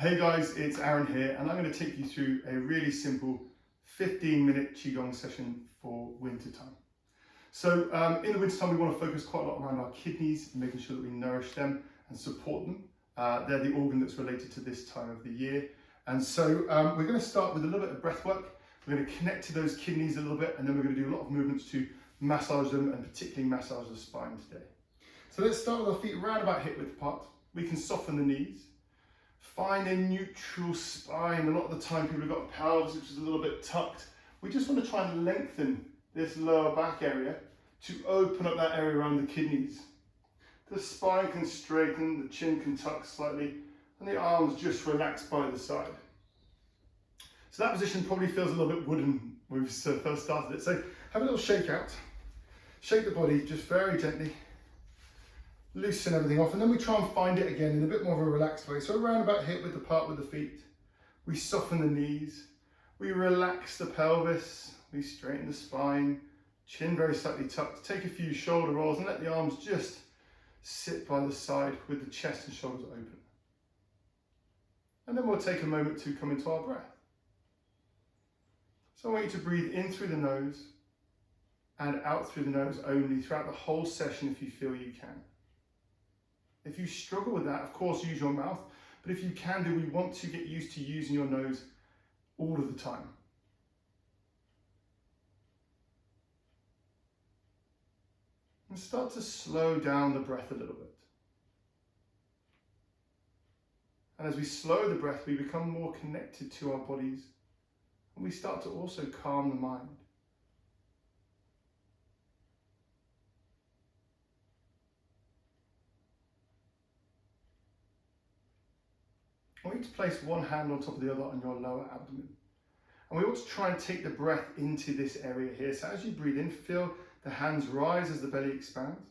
Hey guys, it's Aaron here, and I'm going to take you through a really simple 15-minute Qigong session for winter time. So in the winter time, we want to focus quite a lot around our kidneys and making sure that we nourish them and support them. They're the organ that's related to this time of the year. And so we're going to start with a little bit of breath work. We're going to connect to those kidneys a little bit, and then we're going to do a lot of movements to massage them and particularly massage the spine today. So let's start with our feet around about hip width apart. We can soften the knees. Find a neutral spine. A lot of the time people have got a pelvis which is a little bit tucked. We just want to try and lengthen this lower back area to open up that area around the kidneys. The spine can straighten, the chin can tuck slightly, and the arms just relax by the side. So that position probably feels a little bit wooden when we first started it. So have a little shake out. Shake the body just very gently. Loosen everything off, and then we try and find it again in a bit more of a relaxed way. So around about hip width apart with the feet. We soften the knees. We relax the pelvis. We straighten the spine. Chin very slightly tucked. Take a few shoulder rolls and let the arms just sit by the side with the chest and shoulders open. And then we'll take a moment to come into our breath. So I want you to breathe in through the nose and out through the nose only throughout the whole session if you feel you can. If you struggle with that, of course, use your mouth. But if you can do, we want to get used to using your nose all of the time. And start to slow down the breath a little bit. And as we slow the breath, we become more connected to our bodies. And we start to also calm the mind. I want you to place one hand on top of the other on your lower abdomen. And we want to try and take the breath into this area here. So as you breathe in, feel the hands rise as the belly expands.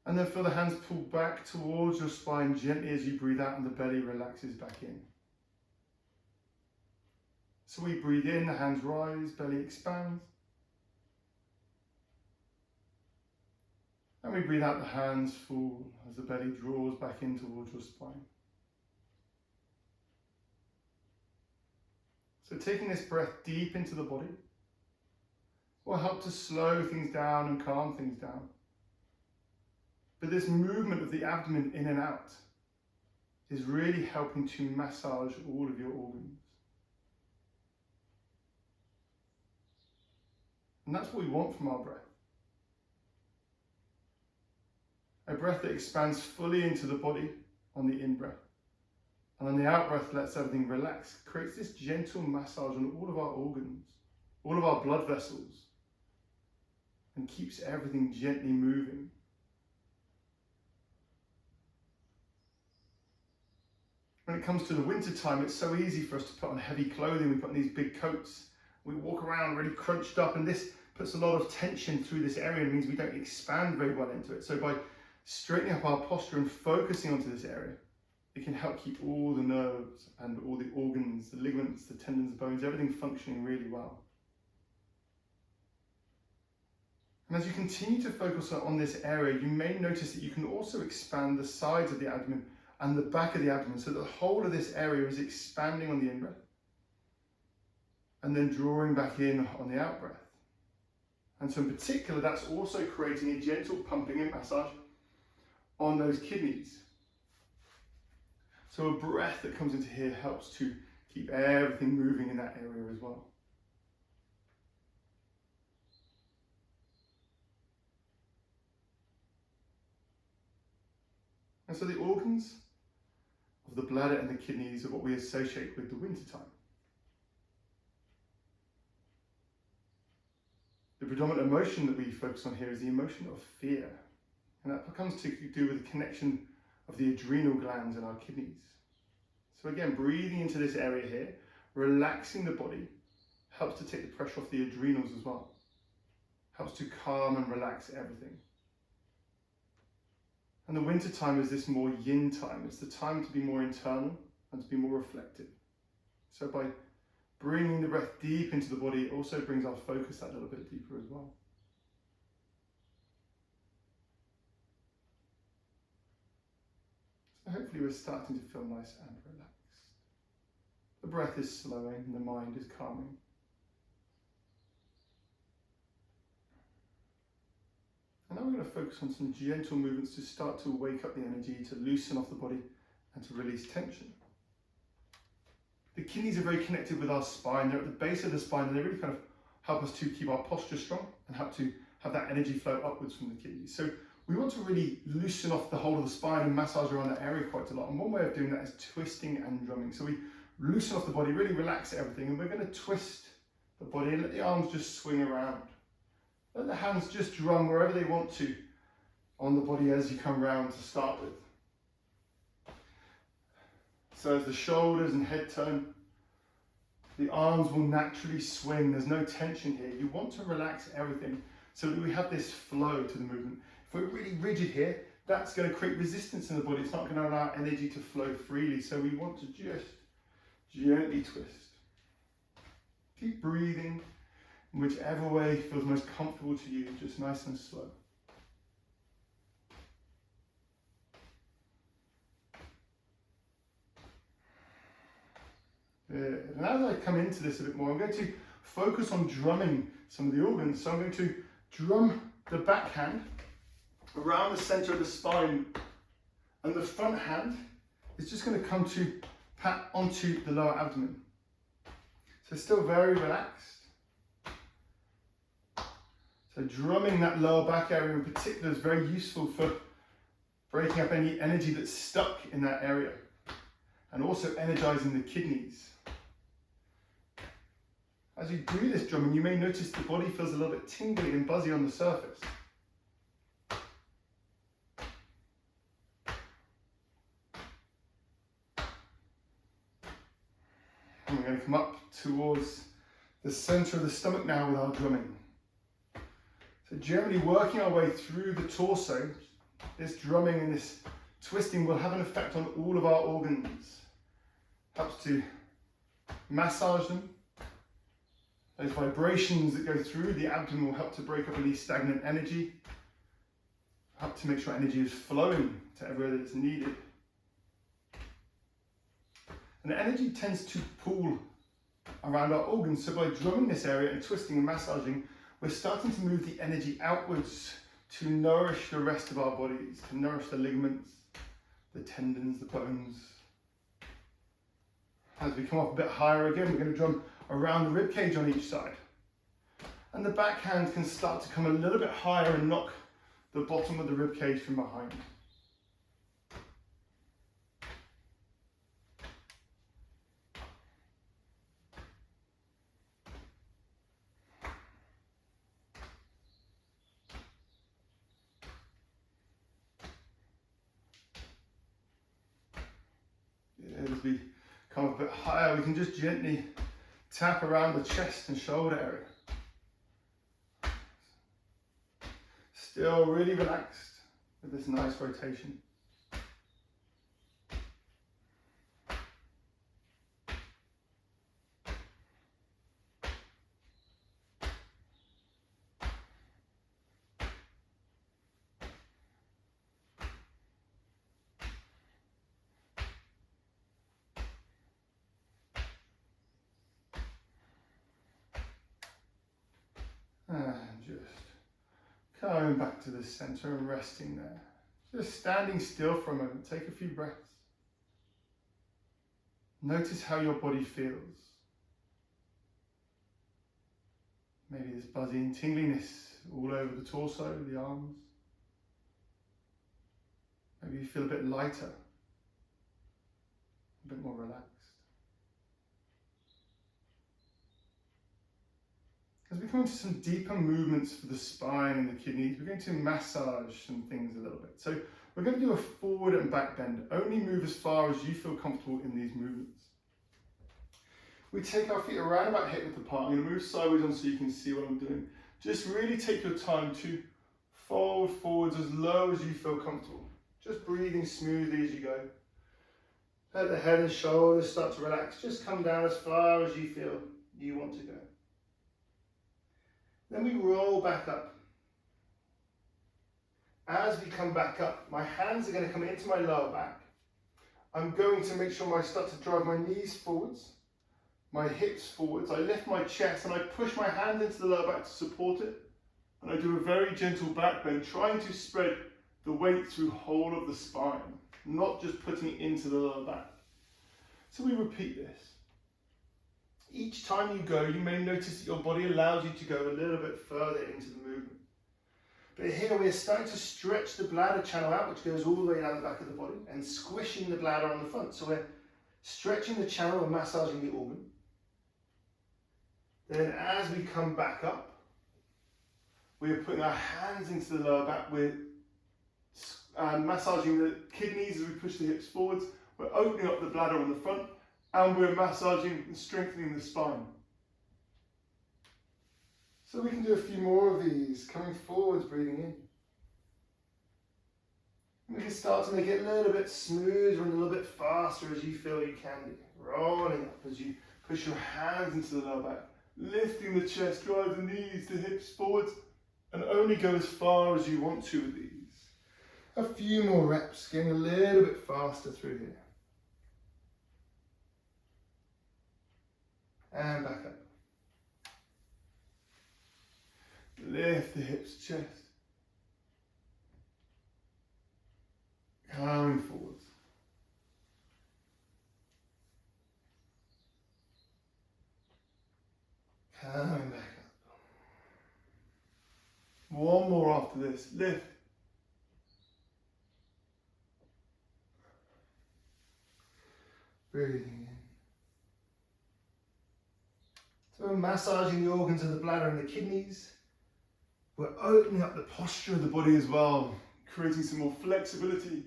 And then feel the hands pull back towards your spine gently as you breathe out and the belly relaxes back in. So we breathe in, the hands rise, belly expands. And we breathe out, the hands fall as the belly draws back in towards your spine. So taking this breath deep into the body will help to slow things down and calm things down. But this movement of the abdomen in and out is really helping to massage all of your organs. And that's what we want from our breath. A breath that expands fully into the body on the in-breath. And on the out-breath lets everything relax. Creates this gentle massage on all of our organs, all of our blood vessels. And keeps everything gently moving. When it comes to the winter time, it's so easy for us to put on heavy clothing. We put on these big coats. We walk around really crunched up, and this puts a lot of tension through this area and means we don't expand very well into it. So by straightening up our posture and focusing onto this area, it can help keep all the nerves and all the organs, the ligaments, the tendons, the bones, everything functioning really well. And as you continue to focus on this area, you may notice that you can also expand the sides of the abdomen and the back of the abdomen so that the whole of this area is expanding on the in-breath and then drawing back in on the out-breath. And so in particular, that's also creating a gentle pumping and massage on those kidneys. So a breath that comes into here helps to keep everything moving in that area as well. And so the organs of the bladder and the kidneys are what we associate with the winter time. The predominant emotion that we focus on here is the emotion of fear. And that comes to do with the connection of the adrenal glands in our kidneys. So again, breathing into this area here, relaxing the body, helps to take the pressure off the adrenals as well. Helps to calm and relax everything. And the winter time is this more yin time. It's the time to be more internal and to be more reflective. So by bringing the breath deep into the body, it also brings our focus that little bit deeper as well. hopefully we're starting to feel nice and relaxed. The breath is slowing and the mind is calming. And now we're going to focus on some gentle movements to start to wake up the energy, to loosen off the body and to release tension. The kidneys are very connected with our spine. They're at the base of the spine and they really kind of help us to keep our posture strong and help to have that energy flow upwards from the kidneys. So we want to really loosen off the whole of the spine and massage around that area quite a lot. And one way of doing that is twisting and drumming. So we loosen off the body, really relax everything, and we're going to twist the body and let the arms just swing around. Let the hands just drum wherever they want to on the body as you come round to start with. So as the shoulders and head turn, the arms will naturally swing. There's no tension here. You want to relax everything so that we have this flow to the movement. If we're really rigid here, that's going to create resistance in the body. It's not going to allow energy to flow freely. So we want to just gently twist. Keep breathing in whichever way feels most comfortable to you, just nice and slow. Good. And as I come into this a bit more, I'm going to focus on drumming some of the organs. So I'm going to drum the back hand around the center of the spine, and the front hand is just going to come to pat onto the lower abdomen. So still very relaxed. So drumming that lower back area in particular is very useful for breaking up any energy that's stuck in that area and also energizing the kidneys. As you do this drumming, you may notice the body feels a little bit tingly and buzzy on the surface. And we're going to come up towards the center of the stomach now with our drumming. So generally working our way through the torso, this drumming and this twisting will have an effect on all of our organs. Helps to massage them. Those vibrations that go through the abdomen will help to break up any stagnant energy, help to make sure energy is flowing to everywhere that it's needed. And the energy tends to pool around our organs, so by drumming this area and twisting and massaging, we're starting to move the energy outwards to nourish the rest of our bodies, to nourish the ligaments, the tendons, the bones. As we come up a bit higher again, we're going to drum around the rib cage on each side. And the back hand can start to come a little bit higher and knock the bottom of the rib cage from behind. As we come up a bit higher, we can just gently tap around the chest and shoulder area. Still really relaxed with this nice rotation. And just coming back to the center and resting there. Just standing still for a moment. Take a few breaths. Notice how your body feels. Maybe there's buzzy and tingliness all over the torso, the arms. Maybe you feel a bit lighter, a bit more relaxed. As we come into some deeper movements for the spine and the kidneys, we're going to massage some things a little bit. So we're going to do a forward and back bend. Only move as far as you feel comfortable in these movements. We take our feet around about hip width apart. I'm going to move sideways on so you can see what I'm doing. Just really take your time to fold forwards as low as you feel comfortable. Just breathing smoothly as you go. Let the head and shoulders start to relax. Just come down as far as you feel you want to go. Then we roll back up. As we come back up, my hands are going to come into my lower back. I'm going to make sure I start to drive my knees forwards, my hips forwards. I lift my chest and I push my hand into the lower back to support it. And I do a very gentle back bend, trying to spread the weight through whole of the spine, not just putting it into the lower back. So we repeat this. Each time you go, you may notice that your body allows you to go a little bit further into the movement. But here we're starting to stretch the bladder channel out, which goes all the way down the back of the body, and squishing the bladder on the front. So we're stretching the channel and massaging the organ. Then as we come back up, we're putting our hands into the lower back. We're massaging the kidneys as we push the hips forwards. We're opening up the bladder on the front, and we're massaging and strengthening the spine. So we can do a few more of these, coming forwards, breathing in. And we can start to make it a little bit smoother and a little bit faster as you feel you can do. Rolling up as you push your hands into the lower back, lifting the chest, drive the knees, the hips forwards, and only go as far as you want to with these. A few more reps, getting a little bit faster through here. And back up. Lift the hips, chest. Coming forwards. Coming back up. One more after this. Lift. Breathing in. So we're massaging the organs of the bladder and the kidneys. We're opening up the posture of the body as well, creating some more flexibility.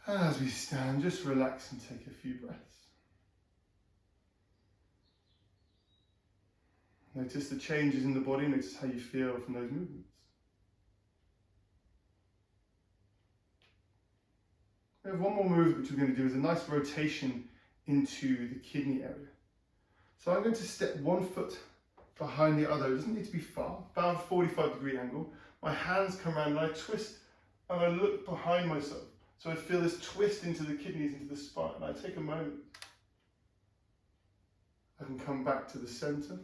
As we stand, just relax and take a few breaths. Notice the changes in the body, notice how you feel from those movements. We have one more movement which we're going to do is a nice rotation into the kidney area. So I'm going to step one foot behind the other. It doesn't need to be far, about a 45-degree angle. My hands come around and I twist and I look behind myself. So I feel this twist into the kidneys, into the spine. And I take a moment. I can come back to the center.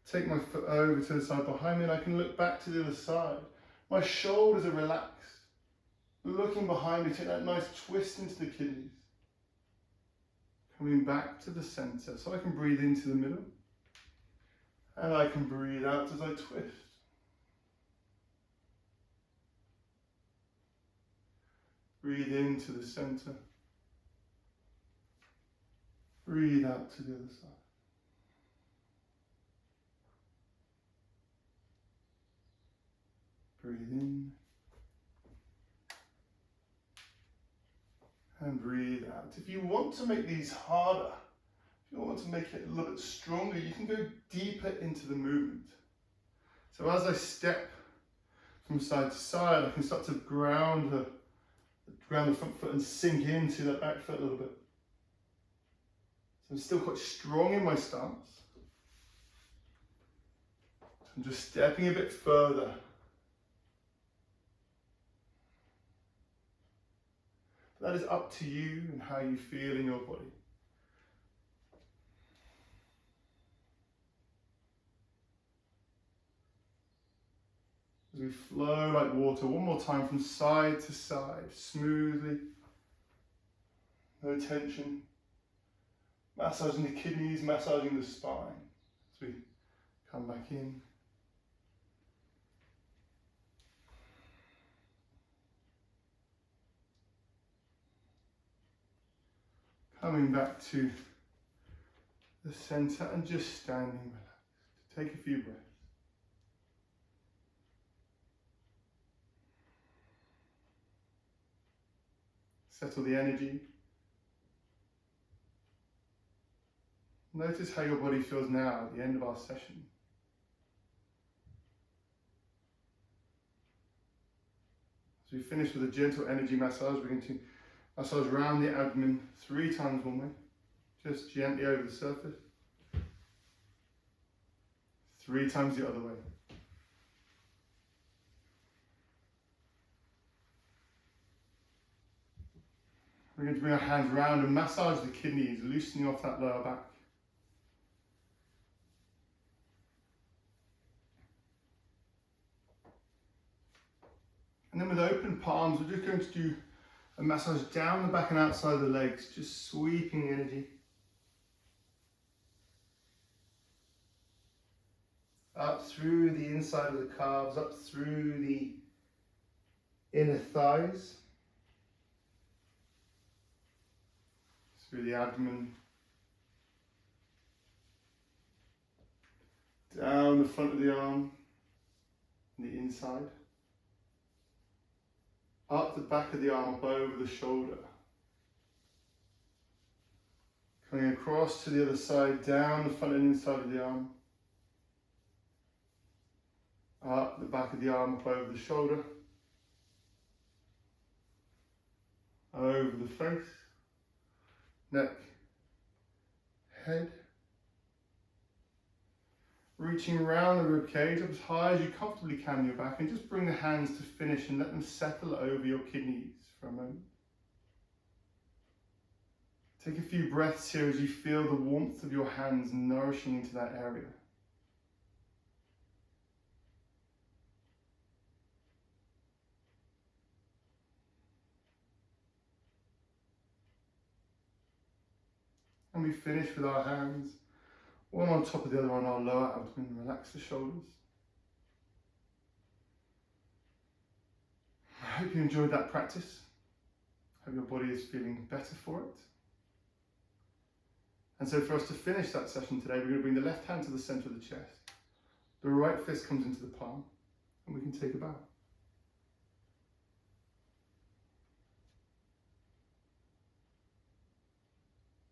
Take my foot over to the side behind me and I can look back to the other side. My shoulders are relaxed. Looking behind me, take that nice twist into the kidneys. Coming back to the center so I can breathe into the middle. And I can breathe out as I twist. Breathe into the center. Breathe out to the other side. Breathe in. And breathe out. If you want to make these harder, if you want to make it a little bit stronger, you can go deeper into the movement. So as I step from side to side, I can start to ground the front foot and sink into that back foot a little bit. So I'm still quite strong in my stance. I'm just stepping a bit further. That is up to you and how you feel in your body. As we flow like water, one more time from side to side, smoothly. No tension. Massaging the kidneys, massaging the spine. As we come back in. Coming back to the center and just standing relaxed. Take a few breaths. Settle the energy. Notice how your body feels now at the end of our session. As we finish with a gentle energy massage, we're going to massage around the abdomen 3 times one way, just gently over the surface. 3 times the other way. We're going to bring our hands around and massage the kidneys, loosening off that lower back. And then with open palms, we're just going to do a massage down the back and outside of the legs, just sweeping the energy. Up through the inside of the calves, up through the inner thighs, through the abdomen, down the front of the arm, and the inside, up the back of the arm, up over the shoulder, coming across to the other side, down the front and inside of the arm, up the back of the arm, up over the shoulder, over the face, neck, head, reaching around the rib cage up as high as you comfortably can in your back, and just bring the hands to finish and let them settle over your kidneys for a moment. Take a few breaths here as you feel the warmth of your hands nourishing into that area. And we finish with our hands, one on top of the other on our lower abdomen. Relax the shoulders. I hope you enjoyed that practice. I hope your body is feeling better for it. And so for us to finish that session today, we're going to bring the left hand to the center of the chest. The right fist comes into the palm, and we can take a bow.